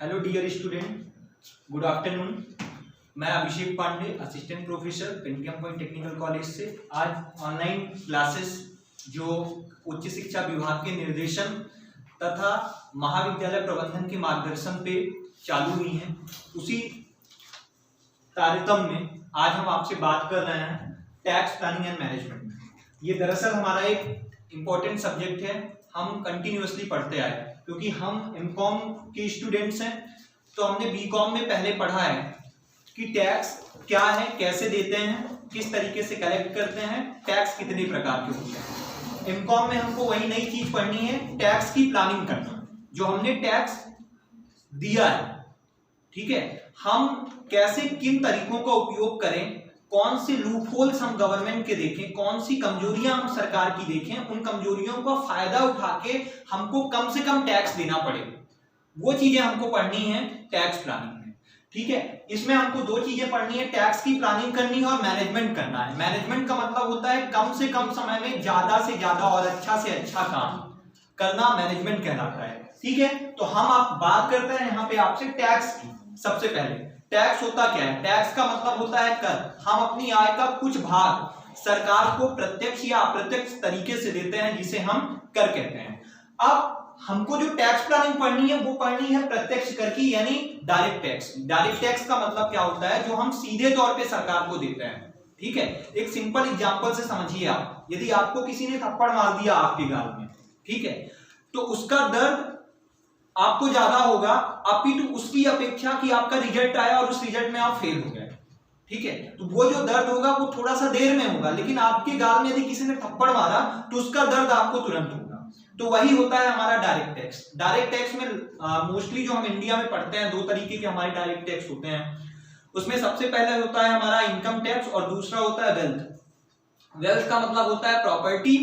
Hello dear student, good afternoon. मैं Abhishek Pandey, assistant professor Pentium point technical college से आज online classes जो उच्च शिक्षा विभाग के निर्देशन तथा महाविद्यालय प्रबंधन के मार्गदर्शन पे चालू हुई हैं, उसी तारतम्य में आज हम आपसे बात कर रहे हैं टैक्स प्लानिंग एंड मैनेजमेंट। ये दरअसल हमारा एक इम्पोर्टेंट सब्जेक्ट है, हम कंटिन्यूअसली पढ़ते आए क्योंकि हम एमकॉम के स्टूडेंट्स हैं। तो हमने बीकॉम में पहले पढ़ा है कि टैक्स क्या है, कैसे देते हैं, किस तरीके से कलेक्ट करते हैं, टैक्स कितने प्रकार के होते हैं। एमकॉम में हमको वही नई चीज पढ़नी है, टैक्स की प्लानिंग करना। जो हमने टैक्स दिया है, ठीक है, हम कैसे किन तरीकों का उपयोग करें, कौन से लूप होल्स हम गवर्नमेंट के देखें, कौन सी कमजोरियां हम सरकार की देखें, उन कमजोरियों का फायदा उठा के हमको कम से कम टैक्स देना पड़े, वो चीजें हमको पढ़नी है टैक्स प्लानिंग में। ठीक है, इसमें हमको दो चीजें पढ़नी है, टैक्स की प्लानिंग करनी है और मैनेजमेंट करना है। मैनेजमेंट का मतलब होता है कम से कम समय में ज्यादा से ज्यादा और अच्छा से अच्छा काम करना, मैनेजमेंट कहलाता है। ठीक है, तो हम आप बात करते हैं यहाँ पे आपसे टैक्स की। सबसे पहले टैक्स होता क्या है? टैक्स का मतलब होता है कर। हम अपनी आय का कुछ भाग सरकार को प्रत्यक्ष या अप्रत्यक्ष तरीके से देते हैं, जिसे हम कर कहते हैं। अब हमको जो टैक्स प्लानिंग पढ़नी है वो पढ़नी है प्रत्यक्ष कर की, यानी डायरेक्ट टैक्स। डायरेक्ट टैक्स का मतलब क्या होता है? जो हम सीधे तौर पे सरकार को देते हैं। ठीक है, एक सिंपल एग्जांपल से समझिए आप। यदि आपको किसी ने थप्पड़ मार दिया आपके गाल में, ठीक है, तो उसका दर्द आपको ज्यादा होगा अपितु उसकी अपेक्षा कि आपका रिजल्ट आया और उस रिजल्ट में आप फेल हो गए। ठीक है, तो वो जो दर्द होगा वो थोड़ा सा देर में होगा, लेकिन आपके गाल में यदि किसी ने थप्पड़ मारा तो उसका दर्द आपको तुरंत होगा। तो वही होता है हमारा डायरेक्ट टैक्स। डायरेक्ट टैक्स में मोस्टली जो हम इंडिया में पढ़ते हैं, दो तरीके के हमारे डायरेक्ट टैक्स होते हैं। उसमें सबसे पहले होता है हमारा इनकम टैक्स और दूसरा होता है वेल्थ। वेल्थ का मतलब होता है प्रॉपर्टी,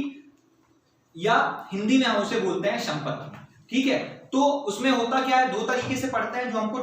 या हिंदी में हम उसे बोलते हैं संपत्ति। ठीक है, तो उसमें होता क्या है, दो तरीके से पढ़ते हैं। जो हमको